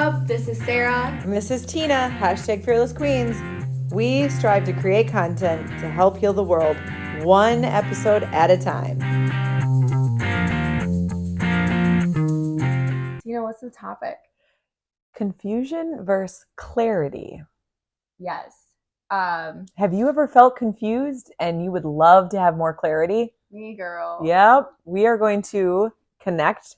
up? This is Sara. And this is Tina, #fearlessqueens. We strive to create content to help heal the world, one episode at a time. Tina, what's the topic? Confusion versus clarity. Yes. Have you ever felt confused and you would love to have more clarity? Me, girl. Yep. We are going to connect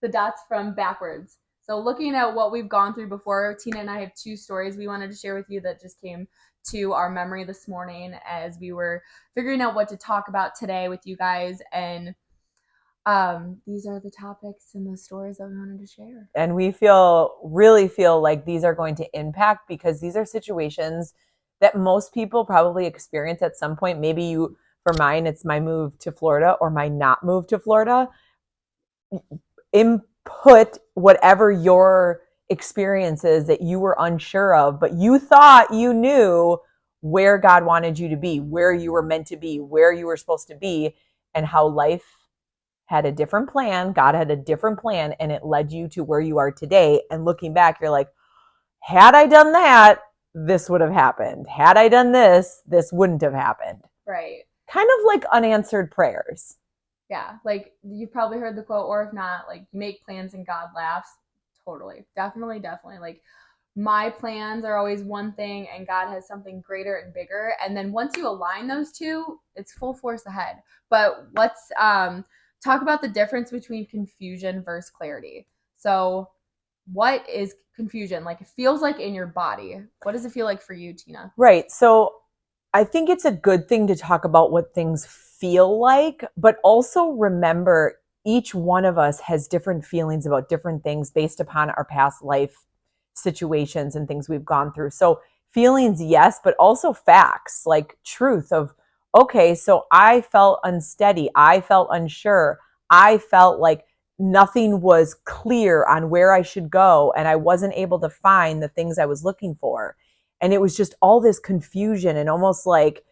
the dots from backwards. So looking at what we've gone through before, Tina and I have two stories we wanted to share with you that just came to our memory this morning as we were figuring out what to talk about today with you guys. And these are the topics and the stories that we wanted to share. And we really feel like these are going to impact because these are situations that most people probably experience at some point. Maybe for mine, it's my move to Florida or my not move to Florida. Input whatever your experiences that you were unsure of, but you thought you knew where God wanted you to be, where you were meant to be, where you were supposed to be, and how life had a different plan. God had a different plan, and it led you to where you are today. And looking back, you're like, had I done that, this would have happened. Had I done this, this wouldn't have happened. Right. Kind of like unanswered prayers. Yeah, like you've probably heard the quote, or if not, like you make plans and God laughs. Totally. Definitely. Like my plans are always one thing and God has something greater and bigger. And then once you align those two, it's full force ahead. But let's talk about the difference between confusion versus clarity. So what is confusion? Like it feels like in your body. What does it feel like for you, Tina? Right. So I think it's a good thing to talk about what things feel like, but also remember each one of us has different feelings about different things based upon our past life situations and things we've gone through. So feelings, yes, but also facts, like truth of, okay, so I felt unsteady. I felt unsure. I felt like nothing was clear on where I should go, and I wasn't able to find the things I was looking for. And it was just all this confusion and almost like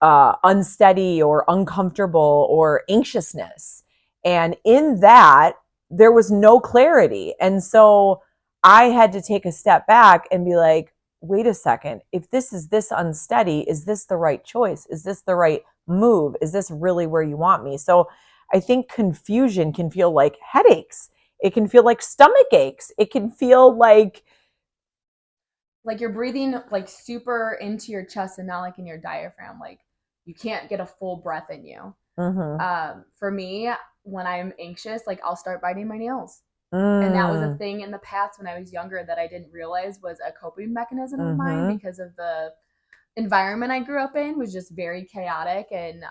unsteady or uncomfortable or anxiousness. And in that, there was no clarity. And so I had to take a step back and be like, wait a second, if this is this unsteady, is this the right choice? Is this the right move? Is this really where you want me? So I think confusion can feel like headaches. It can feel like stomach aches. It can feel like you're breathing like super into your chest and not like in your diaphragm. Like you can't get a full breath in you. Mm-hmm. For me, when I'm anxious, like I'll start biting my nails. And that was a thing in the past when I was younger that I didn't realize was a coping mechanism of mine because of the environment I grew up in was just very chaotic. And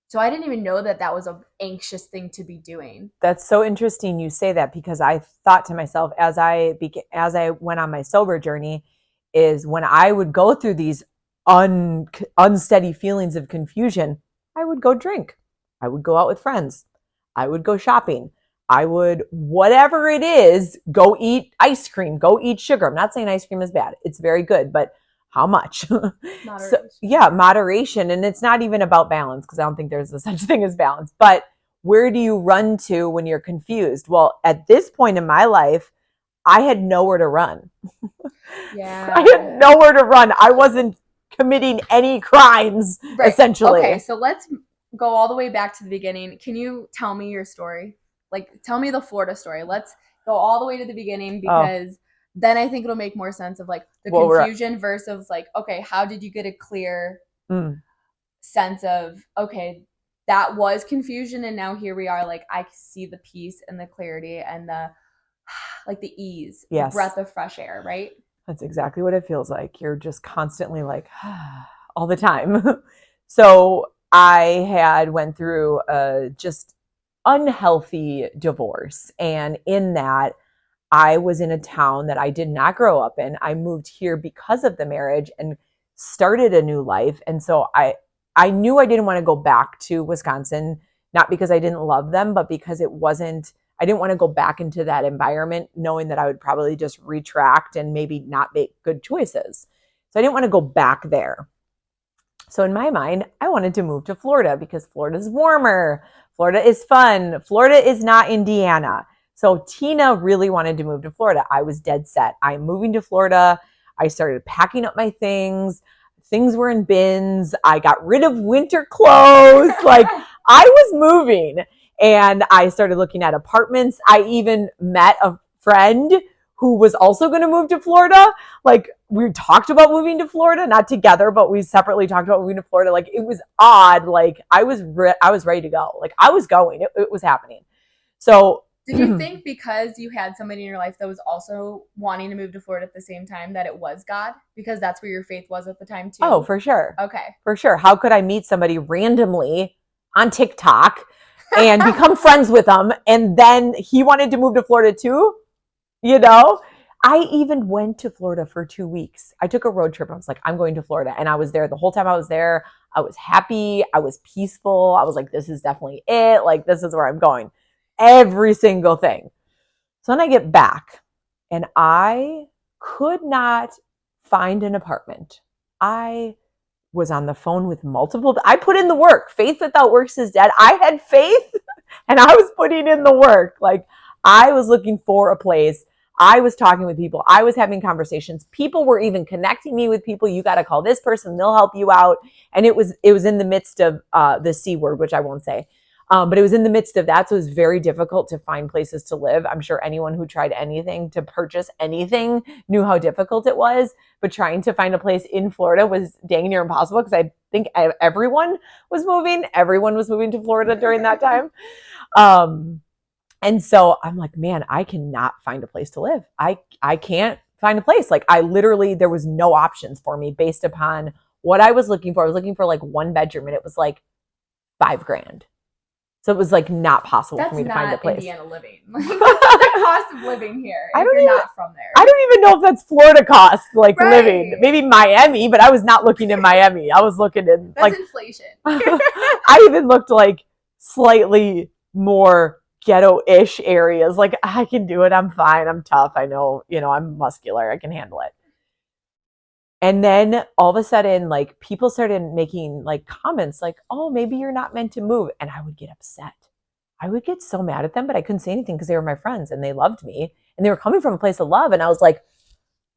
so I didn't even know that was an anxious thing to be doing. That's so interesting you say that, because I thought to myself as I went on my sober journey, is when I would go through these unsteady feelings of confusion, I would go drink. I would go out with friends. I would go shopping. I would, whatever it is, go eat ice cream, go eat sugar. I'm not saying ice cream is bad. It's very good, but how much? Moderation. Moderation. And it's not even about balance, because I don't think there's such thing as balance. But where do you run to when you're confused? Well, at this point in my life, I had nowhere to run. Yeah. I had nowhere to run. I wasn't committing any crimes, right. Essentially. Okay, so let's go all the way back to the beginning. Can you tell me your story? Like, tell me the Florida story. Let's go all the way to the beginning, because then I think it'll make more sense of like the confusion versus like, okay, how did you get a clear sense of, okay, that was confusion and now here we are, like I see the peace and the clarity and the like the ease, the breath of fresh air, right? That's exactly what it feels like. You're just constantly like all the time. So I had went through a just unhealthy divorce, and in that I was in a town that I did not grow up in. I moved here because of the marriage and started a new life. And so I knew I didn't want to go back to Wisconsin, not because I didn't love them, but because I didn't want to go back into that environment knowing that I would probably just retract and maybe not make good choices. So I didn't want to go back there. So in my mind, I wanted to move to Florida because Florida's warmer. Florida is fun. Florida is not Indiana. So Tina really wanted to move to Florida. I was dead set. I'm moving to Florida. I started packing up my things. Things were in bins. I got rid of winter clothes. Like I was moving, and I started looking at apartments. I even met a friend who was also going to move to Florida. Like we talked about moving to Florida, not together, but we separately talked about moving to Florida. Like it was odd. Like I was ready to go. Like I was going. It was happening. So did you think because you had somebody in your life that was also wanting to move to Florida at the same time that it was God? Because that's where your faith was at the time too? Oh, for sure. Okay. For sure. How could I meet somebody randomly on TikTok and become friends with them, and then he wanted to move to Florida too? You know? I even went to Florida for 2 weeks. I took a road trip. I was like, I'm going to Florida. And I was there the whole time I was there. I was happy. I was peaceful. I was like, this is definitely it. Like, this is where I'm going. Every single thing. So then I get back and I could not find an apartment. I was on the phone with multiple. I put in the work. Faith without works is dead. I had faith and I was putting in the work. Like I was looking for a place. I was talking with people. I was having conversations. People were even connecting me with people. You got to call this person. They'll help you out. And it was in the midst of the C word, which I won't say. But it was in the midst of that. So it was very difficult to find places to live. I'm sure anyone who tried anything to purchase anything knew how difficult it was. But trying to find a place in Florida was dang near impossible because I think everyone was moving. Everyone was moving to Florida during that time. And so I'm like, man, I cannot find a place to live. I can't find a place. Like I literally, there was no options for me based upon what I was looking for. I was looking for like 1 bedroom and it was like $5,000. So it was like not possible for me to find a place. That's not Indiana living. Like, that's the cost of living here if you're not from there. I don't even know if that's Florida cost, like living. Maybe Miami, but I was not looking in Miami. I was looking in that's inflation. I even looked like slightly more ghetto-ish areas. Like I can do it. I'm fine. I'm tough. I know, I'm muscular. I can handle it. And then all of a sudden, like people started making like comments like, oh, maybe you're not meant to move. And I would get upset. I would get so mad at them, but I couldn't say anything because they were my friends and they loved me and they were coming from a place of love. And I was like,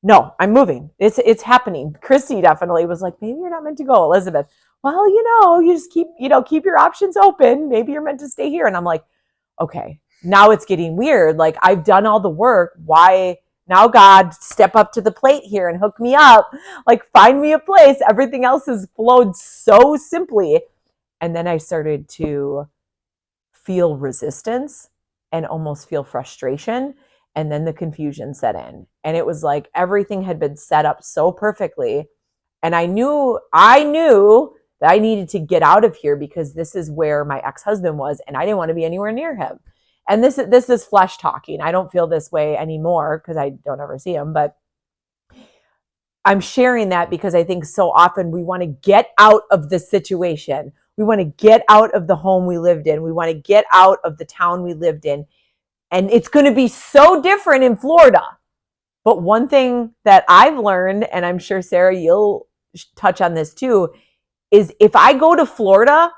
no, I'm moving. It's happening. Christy definitely was like, maybe you're not meant to go. Elizabeth, well, you just keep your options open. Maybe you're meant to stay here. And I'm like, okay, now it's getting weird. Like I've done all the work. Why? Now God, step up to the plate here and hook me up. Like find me a place. Everything else has flowed so simply. And then I started to feel resistance and almost feel frustration. And then the confusion set in. And it was like everything had been set up so perfectly. And I knew that I needed to get out of here because this is where my ex-husband was and I didn't want to be anywhere near him. And this is flesh talking. I don't feel this way anymore because I don't ever see him. But I'm sharing that because I think so often we want to get out of the situation. We want to get out of the home we lived in. We want to get out of the town we lived in. And it's going to be so different in Florida. But one thing that I've learned, and I'm sure, Sarah, you'll touch on this too, is if I go to Florida,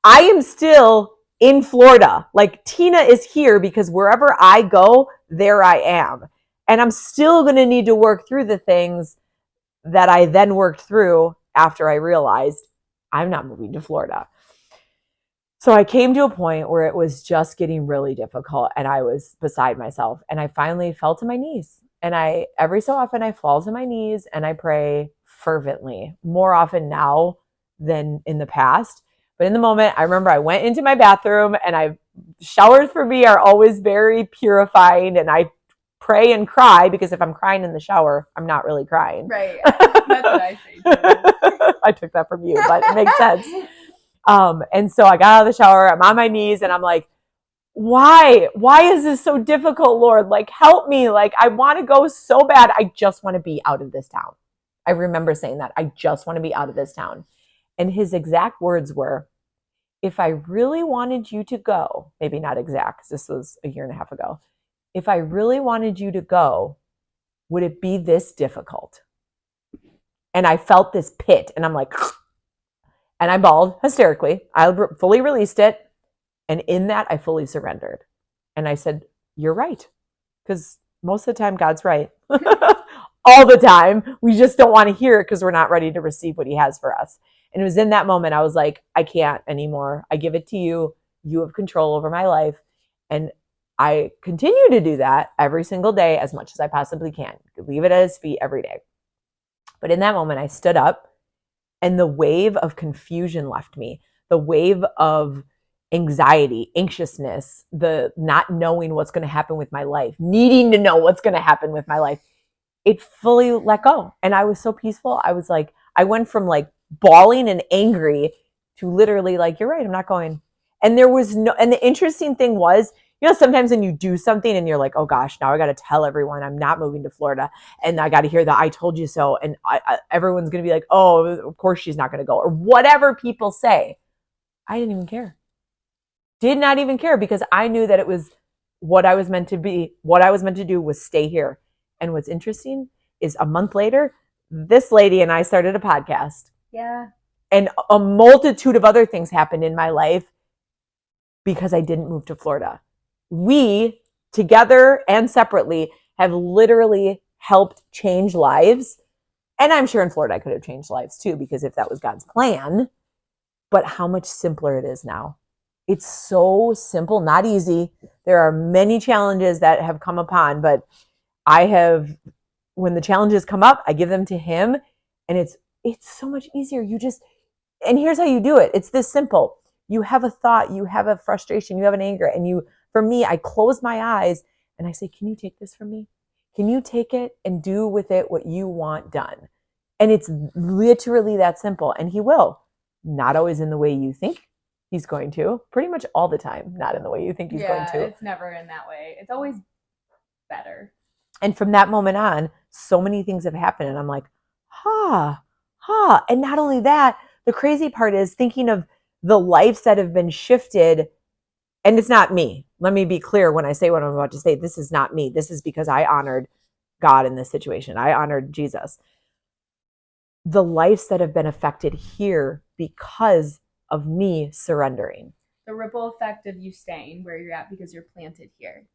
I am still in Florida. Like Tina is here because wherever I go, there I am. And I'm still going to need to work through the things that I then worked through after I realized I'm not moving to Florida. So I came to a point where it was just getting really difficult and I was beside myself. And I finally fell to my knees. And every so often I fall to my knees and I pray fervently, more often now than in the past. But in the moment, I remember I went into my bathroom and showers for me are always very purifying. And I pray and cry because if I'm crying in the shower, I'm not really crying. Right. That's what I say too. I took that from you, but it makes sense. And so I got out of the shower, I'm on my knees and I'm like, why is this so difficult, Lord? Like, help me. Like, I want to go so bad. I just want to be out of this town. I remember saying that. I just want to be out of this town. And his exact words were, if I really wanted you to go, maybe not exact, because this was a year and a half ago. If I really wanted you to go, would it be this difficult? And I felt this pit and I'm like, and I bawled hysterically. I fully released it. And in that, I fully surrendered. And I said, you're right. Because most of the time, God's right. All the time. We just don't want to hear it because we're not ready to receive what he has for us. And it was in that moment I was like, I can't anymore. I give it to you. You have control over my life. And I continue to do that every single day as much as I possibly can. Leave it at his feet every day. But in that moment, I stood up and the wave of confusion left me. The wave of anxiety, anxiousness, the not knowing what's going to happen with my life, needing to know what's going to happen with my life. It fully let go. And I was so peaceful. I was like, I went from like bawling and angry to literally like, you're right, I'm not going. And there was no, and the interesting thing was, you know, sometimes when you do something and you're like, oh gosh, now I got to tell everyone I'm not moving to Florida and I got to hear the I told you so. And everyone's going to be like, oh, of course she's not going to go or whatever people say. I didn't even care. Did not even care because I knew that it was what I was meant to be. What I was meant to do was stay here. And what's interesting is a month later, this lady and I started a podcast. Yeah. And a multitude of other things happened in my life because I didn't move to Florida. We, together and separately, have literally helped change lives. And I'm sure in Florida I could have changed lives too, because if that was God's plan, but how much simpler it is now. It's so simple, not easy. There are many challenges that have come upon, but I have, when the challenges come up, I give them to him and it's so much easier. And here's how you do it. It's this simple. You have a thought, you have a frustration, you have an anger, and for me, I close my eyes and I say, can you take this from me? Can you take it and do with it what you want done? And it's literally that simple. And he will. Not always in the way you think he's going to. Pretty much all the time, not in the way you think he's going to. It's never in that way. It's always better. And from that moment on, so many things have happened. And I'm like, And not only that, the crazy part is thinking of the lives that have been shifted. And it's not me. Let me be clear when I say what I'm about to say. This is not me. This is because I honored God in this situation. I honored Jesus. The lives that have been affected here because of me surrendering. The ripple effect of you staying where you're at because you're planted here.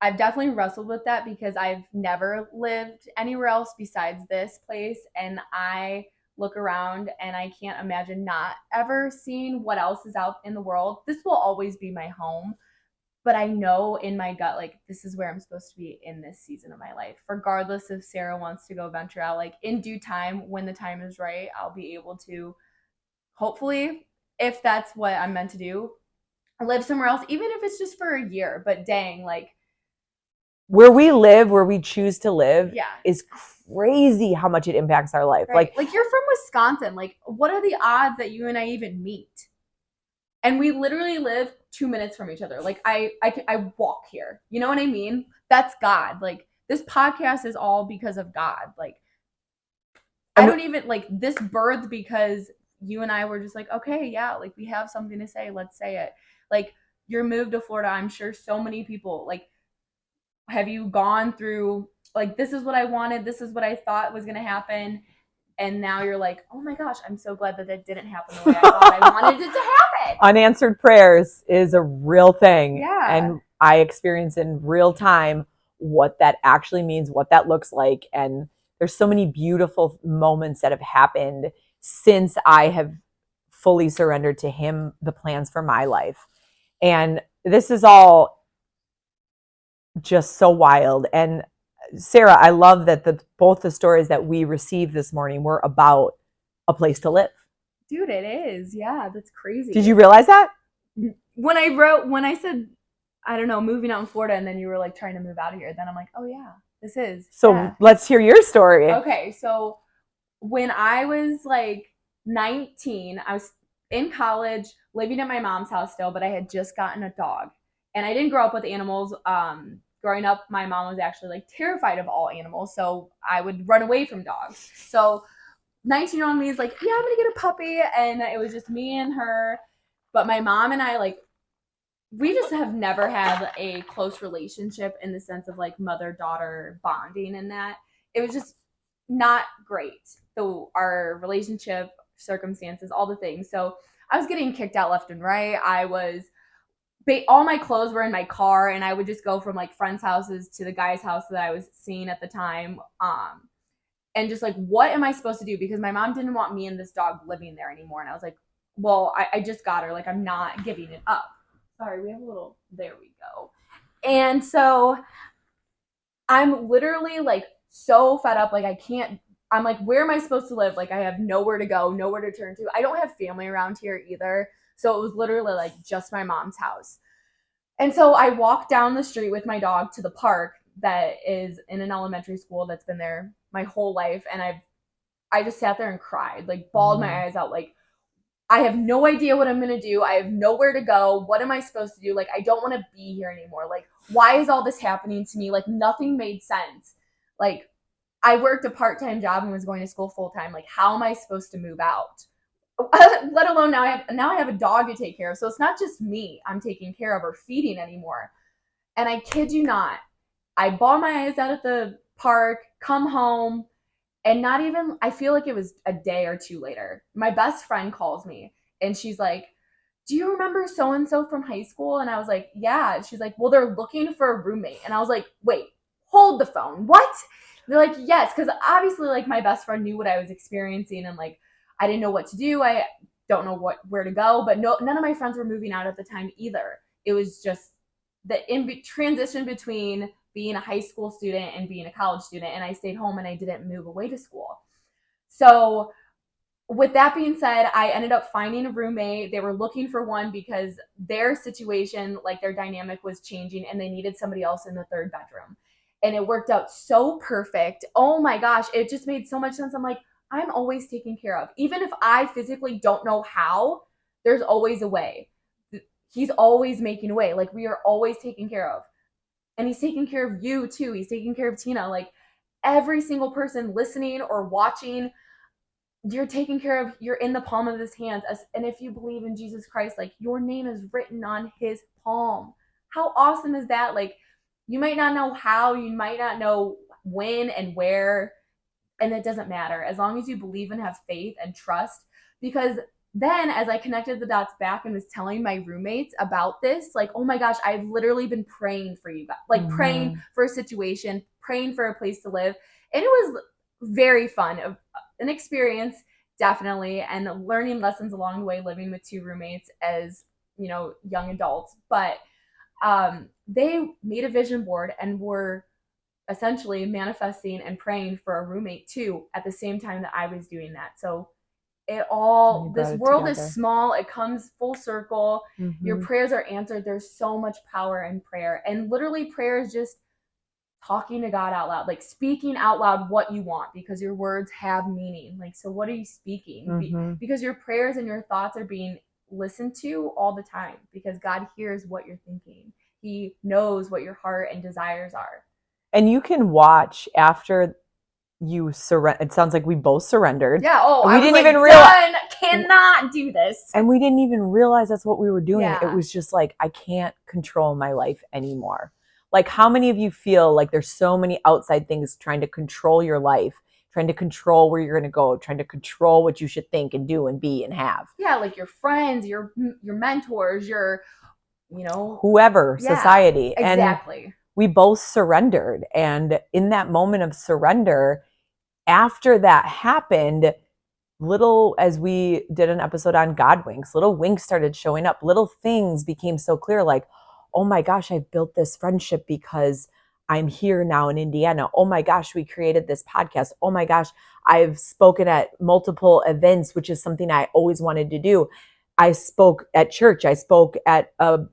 I've definitely wrestled with that because I've never lived anywhere else besides this place. And I look around and I can't imagine not ever seeing what else is out in the world. This will always be my home. But I know in my gut, like, this is where I'm supposed to be in this season of my life. Regardless if Sara wants to go venture out, like, in due time, when the time is right, I'll be able to, hopefully, if that's what I'm meant to do, live somewhere else, even if it's just for a year. But dang, like, where we live, where we choose to live, yeah, is crazy how much it impacts our life. Right. Like you're from Wisconsin. Like, what are the odds that you and I even meet? And we literally live 2 minutes from each other. Like I walk here. You know what I mean? That's God. Like this podcast is all because of God. Like I don't even like this birthed because you and I were just like, okay, yeah, like we have something to say. Let's say it. Like your move to Florida, I'm sure so many people like, have you gone through like, this is what I wanted. This is what I thought was going to happen. And now you're like, oh my gosh, I'm so glad that didn't happen the way I thought I wanted it to happen. Unanswered prayers is a real thing. Yeah. And I experience in real time what that actually means, what that looks like. And there's so many beautiful moments that have happened since I have fully surrendered to him the plans for my life. And this is all just so wild. And Sara, I love that both the stories that we received this morning were about a place to live. Dude, it is. Yeah, that's crazy. Did you realize that? When I said, I don't know, moving out in Florida, and then you were like trying to move out of here, then I'm like, oh yeah, this is. So yeah. Let's hear your story. Okay, so when I was like 19, I was in college, living at my mom's house still, but I had just gotten a dog. And I didn't grow up with animals. Growing up, my mom was actually like terrified of all animals, so I would run away from dogs. So 19-year-old me is like, yeah, I'm gonna get a puppy, and it was just me and her. But my mom and I, like, we just have never had a close relationship in the sense of like mother-daughter bonding and that. It was just not great. So our relationship, circumstances, all the things. So I was getting kicked out left and right. I was all my clothes were in my car, and I would just go from like friends' houses to the guy's house that I was seeing at the time. And just like, what am I supposed to do? Because my mom didn't want me and this dog living there anymore. And I was like, well, I just got her. Like, I'm not giving it up. Sorry, we have a little, there we go. And so I'm literally like so fed up. Like, I'm like, where am I supposed to live? Like, I have nowhere to go, nowhere to turn to. I don't have family around here either. So it was literally like just my mom's house. And so I walked down the street with my dog to the park that is in an elementary school that's been there my whole life. And I just sat there and cried, like bawled my eyes out. Like, I have no idea what I'm going to do. I have nowhere to go. What am I supposed to do? Like, I don't want to be here anymore. Like, why is all this happening to me? Like, nothing made sense. Like, I worked a part-time job and was going to school full-time. Like, how am I supposed to move out? Let alone now I have a dog to take care of. So it's not just me I'm taking care of or feeding anymore. And I kid you not, I bawl my eyes out at the park, come home, and not even, I feel like it was a day or two later, my best friend calls me and she's like, do you remember so-and-so from high school? And I was like, yeah. And she's like, well, they're looking for a roommate. And I was like, wait, hold the phone. What? They're like, yes. Because obviously, like, my best friend knew what I was experiencing, and like, I didn't know what to do. I don't know where to go. But none of my friends were moving out at the time either. It was just the transition between being a high school student and being a college student. And I stayed home and I didn't move away to school. So with that being said, I ended up finding a roommate. They were looking for one because their situation, like their dynamic was changing and they needed somebody else in the third bedroom. And it worked out so perfect. Oh my gosh, it just made so much sense. I'm like, I'm always taken care of. Even if I physically don't know how, there's always a way. He's always making a way. Like, we are always taken care of. And he's taking care of you too. He's taking care of Tina. Like, every single person listening or watching, you're taken care of. You're in the palm of his hands. And if you believe in Jesus Christ, like, your name is written on his palm. How awesome is that? Like, you might not know how, you might not know when and where, and it doesn't matter as long as you believe and have faith and trust. Because then as I connected the dots back and was telling my roommates about this, like, oh my gosh, I've literally been praying for you guys, like praying for a situation, praying for a place to live. And it was very fun, an experience, definitely, and learning lessons along the way, living with two roommates as, you know, young adults. But they made a vision board and were essentially manifesting and praying for a roommate too at the same time that I was doing that. So this world is small. It comes full circle. Your prayers are answered. There's so much power in prayer. And literally, prayer is just talking to God out loud, like speaking out loud what you want, because your words have meaning. Like, so what are you speaking? Because your prayers and your thoughts are being listened to all the time, because God hears what you're thinking. He knows what your heart and desires are. And you can watch after you surrender. It sounds like we both surrendered. Yeah. Oh, we didn't even realize. Cannot do this. And we didn't even realize that's what we were doing. Yeah. It was just like, I can't control my life anymore. Like, how many of you feel like there's so many outside things trying to control your life, trying to control where you're going to go, trying to control what you should think and do and be and have? Yeah, like your friends, your mentors, your, you know, whoever, society. Exactly. And we both surrendered. And in that moment of surrender, after that happened, little, as we did an episode on God winks, little winks started showing up. Little things became so clear, like, oh my gosh, I've built this friendship because I'm here now in Indiana. Oh my gosh, we created this podcast. Oh my gosh, I've spoken at multiple events, which is something I always wanted to do. I spoke at church. I spoke at a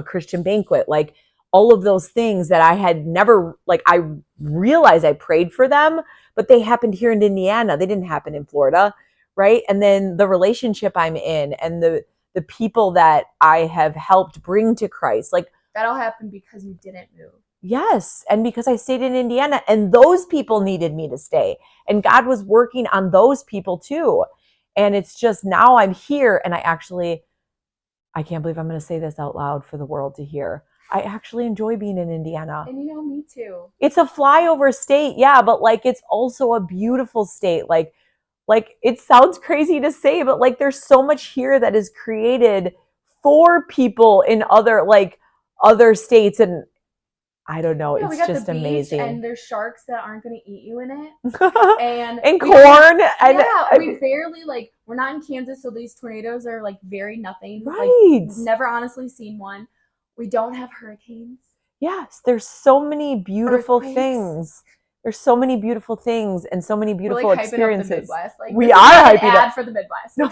Christian banquet. Like, all of those things that I had never, like, I realized I prayed for them, but they happened here in Indiana. They didn't happen in Florida, right? And then the relationship I'm in and the people that I have helped bring to Christ, like, that all happened because you didn't move. Yes. And because I stayed in Indiana, and those people needed me to stay, and God was working on those people too. And it's just, now I'm here, and I can't believe I'm going to say this out loud for the world to hear. I actually enjoy being in Indiana. And me too. It's a flyover state. Yeah. But like, it's also a beautiful state. Like it sounds crazy to say, but like, there's so much here that is created for people in other states, and I don't know, it's just amazing. And there's sharks that aren't going to eat you in it. And corn. We barely, we're not in Kansas, so these tornadoes are very nothing. Right. Never honestly seen one. We don't have hurricanes. Yes, there's so many beautiful things. There's so many beautiful things and so many beautiful experiences. We are hyping up for the Midwest. No,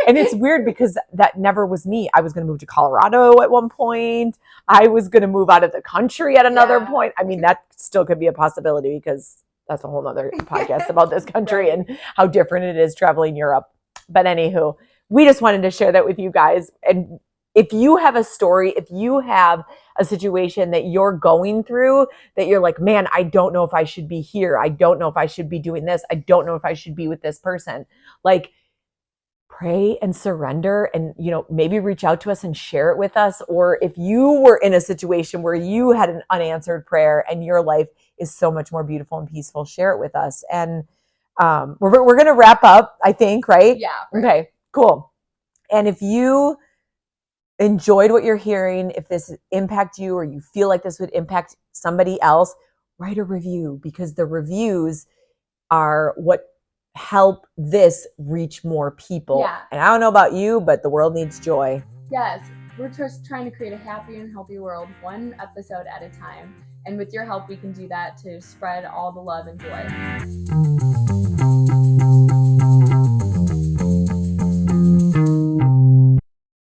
and it's weird because that never was me. I was going to move to Colorado at one point. I was going to move out of the country at another point. I mean, that still could be a possibility because that's a whole other podcast about this country and how different it is traveling Europe. But anywho, we just wanted to share that with you guys. And if you have a story, if you have a situation that you're going through that you're like, man, I don't know if I should be here. I don't know if I should be doing this. I don't know if I should be with this person. Pray and surrender and, maybe reach out to us and share it with us. Or if you were in a situation where you had an unanswered prayer and your life is so much more beautiful and peaceful, share it with us. And we're going to wrap up, I think, right? Yeah. Right. Okay, cool. And if you enjoyed what you're hearing, if this impacted you or you feel like this would impact somebody else, write a review, because the reviews are what help this reach more people. Yeah. And I don't know about you, but the world needs joy. Yes. We're just trying to create a happy and healthy world, one episode at a time. And with your help, we can do that to spread all the love and joy.